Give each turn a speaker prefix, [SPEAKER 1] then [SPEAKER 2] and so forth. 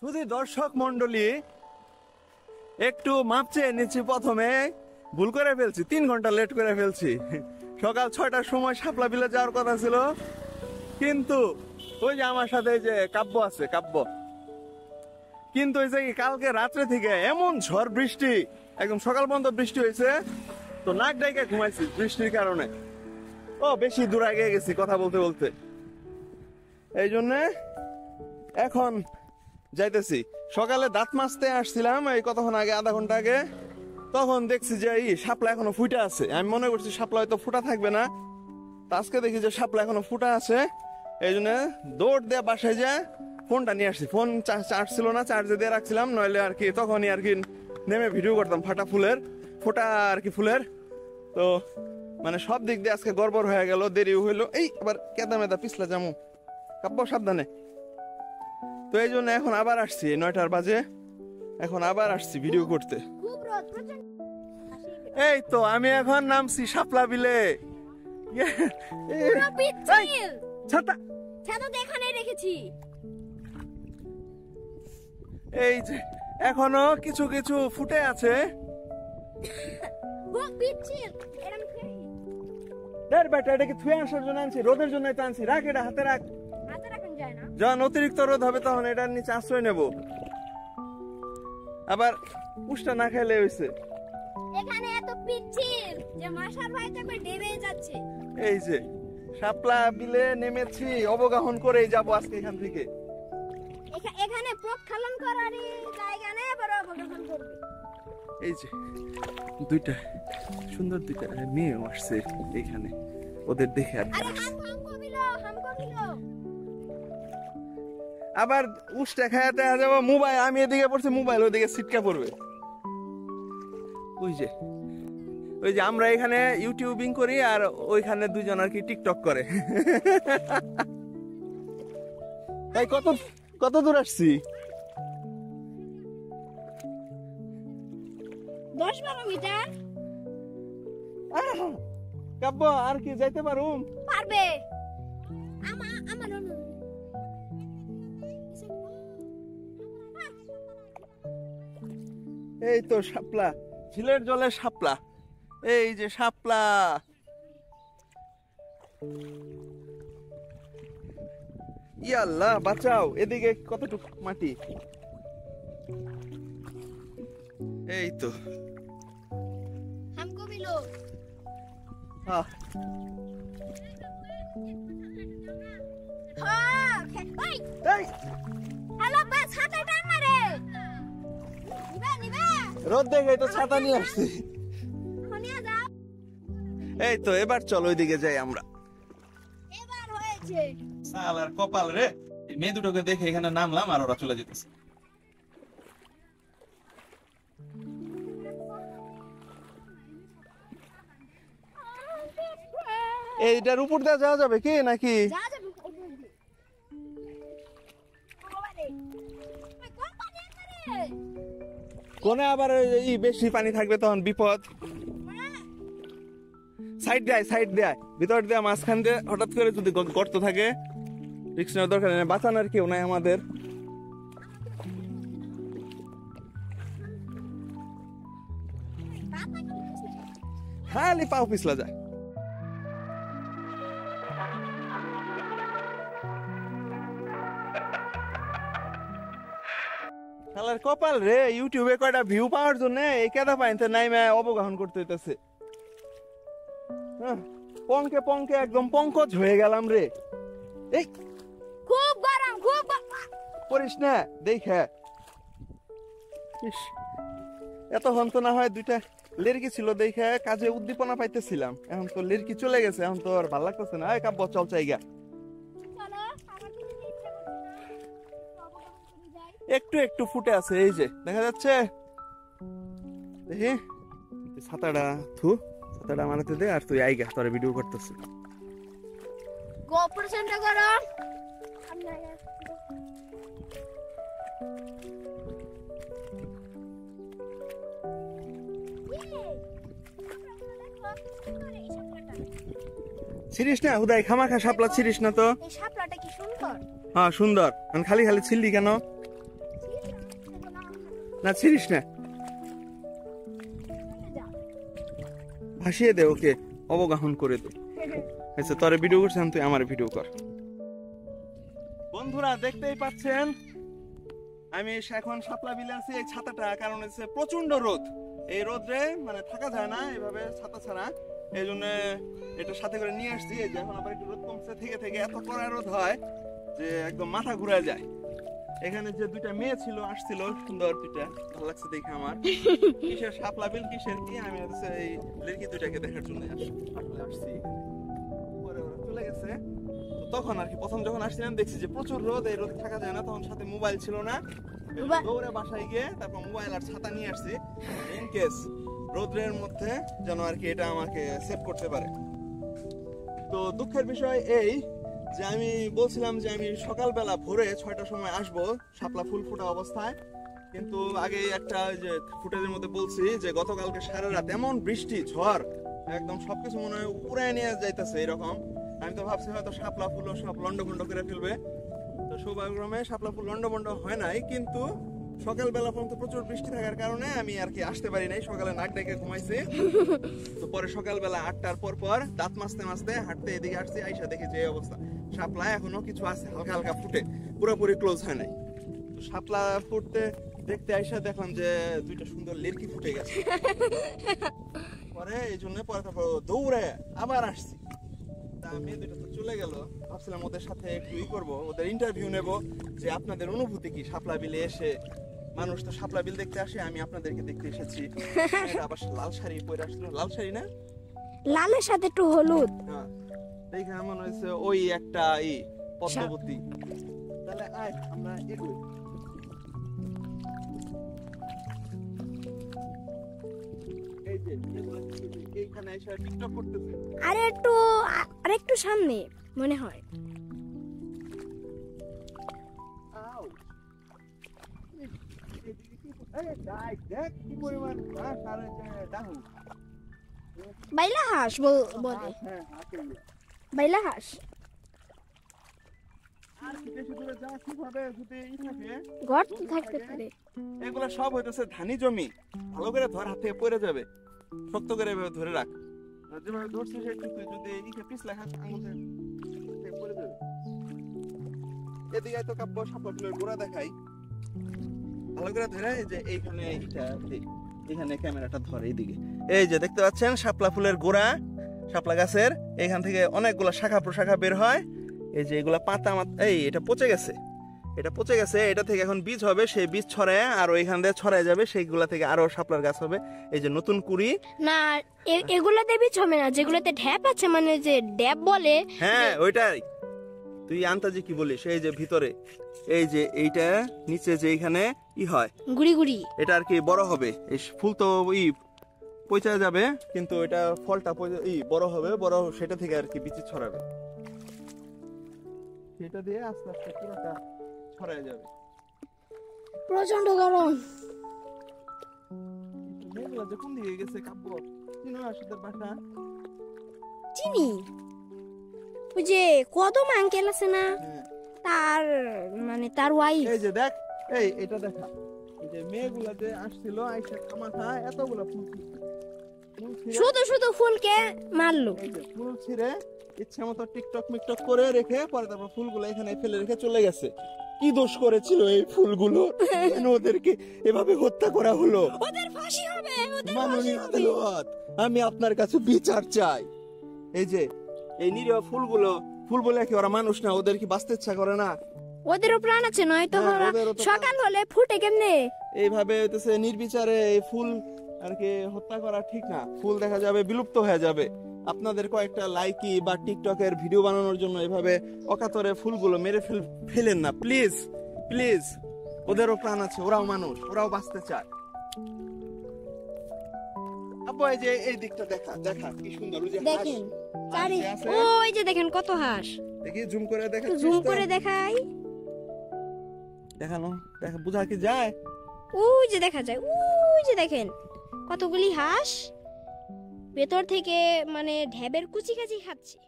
[SPEAKER 1] শুধু দর্শক মন্ডলী একটু মাপ চেয়ে নিচ্ছি, প্রথমে ভুল করে ফেলছি, 3 ঘন্টা লেট করে ফেলছি। সকাল 6টার সময় শাপলা বিলে যাওয়ার কথা ছিল, কিন্তু ওই যে আমার সাথে যে কাব্য আছে, কাব্য কিন্তু ওই যে কালকে রাত্রে থেকে এমন ঝড় বৃষ্টি, একদম সকাল পর্যন্ত বৃষ্টি হয়েছে, তো নাক ডাইকে ঘুমাইছি বৃষ্টির কারণে। ও বেশি দূর আগে গেছি কথা বলতে বলতে, এই জন্য এখন যাইতেছি। সকালে দাঁত মাজতে আসছিলাম এই কতক্ষণ আগে, আধা ঘন্টা আগে, তখন দেখছি যে এই শাপলা এখনো ফুটা আছে। আমি মনে করছি শাপলা হয়তো ফুটা থাকবে না, আজকে দেখি যে শাপলা এখনো ফুটা আছে। এই জন্য দৌড় দিয়ে বাসায় যায় ফোনটা নিয়ে আসছি। ফোন চার্জ ছিল না, চার্জে দিয়ে রাখছিলাম, নইলে আর কি তখনই আর কি নেমে ভিডিও করতাম ফোটা আর কি ফুলের। তো মানে সব দিক দিয়ে আজকে গড়বড় হয়ে গেল, দেরি হইলো। এই আবার কেদা মেদা পিছলা যামু, কাব্য সাবধানে। তো এই জন্য এখন আবার আসছি, 9টার বাজে, এখন আবার আসছি ভিডিও করতে। এই তো আমি এখন নামছি শাপলা বিলে। এই যে এখনো কিছু কিছু ফুটে আছে। এটাকে থুয়ে আসার জন্য আনছি, রোদের জন্য আনছি। রাখ, এটা হাতে রাখ, যখন অতিরিক্ত রোদ হবে তখন এটার নিচে আশ্রয় নেব। আবার পুষ্টা না খাইলে হইছে।
[SPEAKER 2] এখানে এত পিচ্ছিল যে মাশার ভাই তো ডেবে যাচ্ছে।
[SPEAKER 1] এই যে শাপলা বিলে নেমেছি, অবগাহন করেই যাব আজকে এখান থেকে।
[SPEAKER 2] এখানে প্রক্ষালন করারই জায়গা নেই, বড় অবগাহন করবে।
[SPEAKER 1] এই যে দুইটা সুন্দর দুইটা মেয়ে আসছে এখানে, ওদের দেখে আর আবার উষ্টা খায়া দেখা যাবো মোবাইল। আমি এদিকে পড়ছি, মোবাইল ওদিকে ছিটকা পড়বে। ওই যে আমরা এখানে ইউটিউবিং করি আর ওইখানে দুজন আর কি টিকটক করে। তাই কত দূর আসছি?
[SPEAKER 2] 10-12 মিটার।
[SPEAKER 1] কাব্য আর কি যাইতে পারুম?
[SPEAKER 2] পারবে।
[SPEAKER 1] এই তো শাপলা, ঝিলের জলে শাপলা। এই যে শাপলা, ইয়াল্লাহ বাঁচাও। এদিকে কতটুকু মাটি। এই তো
[SPEAKER 2] हमको भी लो।
[SPEAKER 1] हाँ
[SPEAKER 2] हाँ हेलो बस ছাতা টান মারে। নিবে
[SPEAKER 1] রোদ দেখে তো ছাতা নিয়ে আসছি।
[SPEAKER 2] নিয়ে যাও।
[SPEAKER 1] এই তো এবার চলো ওইদিকে যাই আমরা।
[SPEAKER 2] এবার হয়েছে
[SPEAKER 1] সালার কপাল রে, মেয়ে দুটোকে দেখে এখানে নামলাম আর ওরা চলে যেতেছে। এইটার উপর দিয়ে যাওয়া যাবে কি নাকি? কোনে আবার এই বেশি পানি থাকবে তখন বিপদ। সাইড দেয় ভিতর দিয়ে, মাঝখান দিয়ে হঠাৎ করে যদি গর্ত থাকে রিস্ক নেওয়ার দরকার নেই, বাঁচানোর কেউ নাই আমাদের। খালি পাও পিছলা যায়। শালার কপাল রে, ইউটিউবে কয়টা ভিউ পাওয়ার জন্য এই কেদা পাইতে নাইমা অবগাহন করতে হইতেছে। পঙ্কে পঙ্কে একদম পঙ্কজ হয়ে গেলাম রে। এই
[SPEAKER 2] খুব গরম, খুব
[SPEAKER 1] করিস না দেখে। এতক্ষণ তো না হয় দুইটা লেরকি ছিল দেখে কাজে উদ্দীপনা পাইতেছিলাম, এখন তো লেরকি চলে গেছে, এখন তো আর ভালো লাগতেছে না। এই কাব্য চল চাইগা। একটু একটু ফুটে আছে, এই যে দেখা যাচ্ছে। দেখি ছাতাটা মারাতে দে, আর তুই আইগা, তোর ভিডিও করতেছি।
[SPEAKER 2] গোপারসেন্ট করো।
[SPEAKER 1] ছিড়িস না হুদাই, খামাখা শাপলা ছিড়িস না তো।
[SPEAKER 2] এই শাপলাটা কি সুন্দর।
[SPEAKER 1] হ্যাঁ সুন্দর, খালি খালি ছিললি কেন? না ছিড়িস না, ভাসিয়ে দে ওকে, অবগাহন করে দে। আচ্ছা তোরে ভিডিও করছিলাম, তুই আমার ভিডিও কর। বন্ধুরা দেখতেই পাচ্ছেন আমি এখন শাপলা বিলে আছি। এই ছাতাটা কারণ হচ্ছে প্রচন্ড রোদ, এই রোদে মানে থাকা যায় না এভাবে ছাতা ছাড়া, এই জন্য এটা সাথে করে নিয়ে আসছি। এই যে এখন আবার একটু রোদ কমছে, থেকে থেকে এত কড়া রোদ হয় যে একদম মাথা ঘুরে যায়। এখানে যে দুইটা মেয়ে ছিল আসছিল, সুন্দর দুইটা, ভালো লাগছে দেখে আমার। কিসের শাপলা বিল কিসের কি, আমি হচ্ছে এই লেড়কি দুইটাকে দেখার জন্য আসছি। পরে ওরা চলে গেছে। তখন আর কি প্রথম যখন আসছিলাম দেখছি যে প্রচুর রোদ, এই রোদ থাকা যায় না, তখন সাথে মোবাইল ছিল না, দৌড়ে বাসায় গিয়ে তারপর মোবাইল আর ছাতা নিয়ে আসছি ইন কেস রোদের মধ্যে যেন আর কি এটা আমাকে সেভ করতে পারে। তো দুঃখের বিষয় এই যে আমি বলছিলাম যে আমি সকালবেলা ভোরে 6টার সময় আসবো শাপলা ফুল ফোটা অবস্থায়, কিন্তু আগে একটা যে ফুটেজের মধ্যে বলছি যে গতকালকে সারা রাত এমন বৃষ্টি ঝড়, একদম সবকিছু মনে হয় উড়ায় নিয়ে যাইতেছে এরকম। আমি তো ভাবছি হয়তো শাপলা ফুলও সব লন্ডভন্ড করে ফেলবে, তো সৌভাগ্যক্রমে শাপলা ফুল লন্ডভন্ড হয় নাই। কিন্তু সকালবেলা পর্যন্ত প্রচুর বৃষ্টি থাকার কারণে আমি আর কি আসতে পারি নাই, সকালে নাক ডেকে ঘুমাইছি। তো পরে সকালবেলা 8টার পর দাঁত মাজতে মাজতে হাঁটতে এদিকে আসছি, আইসা দেখি যে অবস্থা, শাপলা এখনো কিছু আছে হালকা হালকা ফুটে, পুরোপুরি ক্লোজ হয় নাই। তো শাপলা ফুটতে দেখতে আইসা দেখলাম যে দুইটা সুন্দর লেরকি ফুটে গেছে। পরে এই জন্য পরে তারপর দৌড়ে আবার আসছি। মেয়ে দুটো তো চলে গেল, ভাবছিলাম ওদের সাথে একটু করবো, ওদের ইন্টারভিউ নেব যে আপনাদের অনুভূতি কি শাপলা বিলে এসে। মানুষ তো শাপলা বিল দেখতে আসে, আমি আপনাদেরকে দেখতে এসেছি। আবার লাল শাড়ি পরে আসলো, লাল শাড়ি না
[SPEAKER 2] লালের সাথে একটু হলুদ,
[SPEAKER 1] দেখে মনে হয়েছে ওই একটা পদ্মবতী। তাহলে আয় আমরা এগোই। এই যে এইখানে এসে টিকটক করতেছে,
[SPEAKER 2] আর একটু সামনে মনে হয়। বাইলা হাঁস বলে, বাইলা হাঁস। ঘর তো থাকতে পারে।
[SPEAKER 1] এগুলা সব হইতেছে ধানি জমি, ভালো করে ধর, হাত থেকে পড়ে যাবে, শক্ত করে ধরে রাখ। যেভাবে ধরছিস একটু তুই যদি পিছলা খাস আঙুল থেকে পড়ে যাবে। এদিকে তো কাব্য শাপলা ফুলের গোড়া দেখাই, ভালো করে ধরে। এই যে এইখানে এখানে ক্যামেরাটা ধরে, এইদিকে এই যে দেখতে পাচ্ছেন শাপলা ফুলের গোড়া, শাপলা গাছের এইখান থেকে অনেকগুলো শাখা প্রশাখা বের হয়। এই যে এগুলা পাতা এই এটা পচে গেছে, এটা থেকে এখন বীজ হবে, সেই বীজ ছড়ায় আর ওইখান দিয়ে ছড়ায় যাবে, সেইগুলা থেকে আরো শাপলার গাছ হবে। এই যে নতুন কুড়ি
[SPEAKER 2] না, এগুলাতে বীজ হবে না, যেগুলোতে ঢ্যাপ আছে মানে যে ড্যাব বলে,
[SPEAKER 1] হ্যাঁ ওইটাই। তুই আন্তাজি কি বলিস? এই যে ভিতরে এই যে এইটা নিচে যে এইখানে হয়
[SPEAKER 2] গুড়ি গুড়ি, এটা
[SPEAKER 1] আর কি বড় হবে। এই ফুল তো পচে যাবে, কিন্তু এটা ফলটা বড় হবে, সেটা থেকে আর কি বীজ ছড়াবে, সেটা দিয়ে আস্তে আস্তে পুরোটা ছড়ায় যাবে।
[SPEAKER 2] প্রচন্ড গরম।
[SPEAKER 1] মেয়েগুলা যে কোন দিকে গেছে কাব্য, চিনো আসদের বাসা?
[SPEAKER 2] চিনি, ওই যে কদম আঙ্কেল আছে না, তার মানে তার ওয়াইফ।
[SPEAKER 1] এই যে দেখ, এটা দেখা, এই যে মেয়েগুলা যে আসছিল আইসা খামাখা এতগুলা ফুল
[SPEAKER 2] শুধু ফুলকে মারলো।
[SPEAKER 1] এই যে ফুল ছিঁড়ে ইচ্ছা মতো টিকটক মিকটক করে রেখে পরে তারপর ফুলগুলো এখানে ফেলে রেখে চলে গেছে। কি দোষ করেছিল এই ফুলগুলো? কেন ওদেরকে এভাবে হত্যা করা হলো?
[SPEAKER 2] ওদের ফাঁসি হবে,
[SPEAKER 1] মাননীয় আদালত, আমি আপনার কাছে বিচার চাই। এই যে এই নিরীহ ফুলগুলো, ফুল বলে কি ওরা মানুষ না? ওদের কি বাঁচতে ইচ্ছা করে না?
[SPEAKER 2] ওদেরও প্রাণ আছে, নয়তো সকাল হলে ফুটে কেমনে?
[SPEAKER 1] এইভাবে হইতেছে নির্বিচারে এই ফুল আর কি হত্যা করা ঠিক না। ফুল দেখা যাবে বিলুপ্ত হয়ে যাবে। আপনাদের কয়েকটা লাইকি বা টিকটকের ভিডিও বানানোর জন্য এভাবে অকাতরে ফুলগুলো মেরে ফেলেন না প্লিজ, প্লিজ। ওদেরও প্রাণ আছে, ওরাও মানুষ, ওরাও বাঁচতে চায়। আপু এই যে এই দিকটা দেখা দেখা কি সুন্দর, ওই যে
[SPEAKER 2] দেখেন ওই যে দেখেন কত হাঁস।
[SPEAKER 1] দেখি জুম করে দেখা,
[SPEAKER 2] জুম করে দেখাই,
[SPEAKER 1] দেখানো দেখা বুঝা কি যায়?
[SPEAKER 2] ওই যে দেখা যায়, ওই যে দেখেন কতগুলি হাঁস ভেতর থেকে মানে ঢেবের কুচি কাচি খাচ্ছে।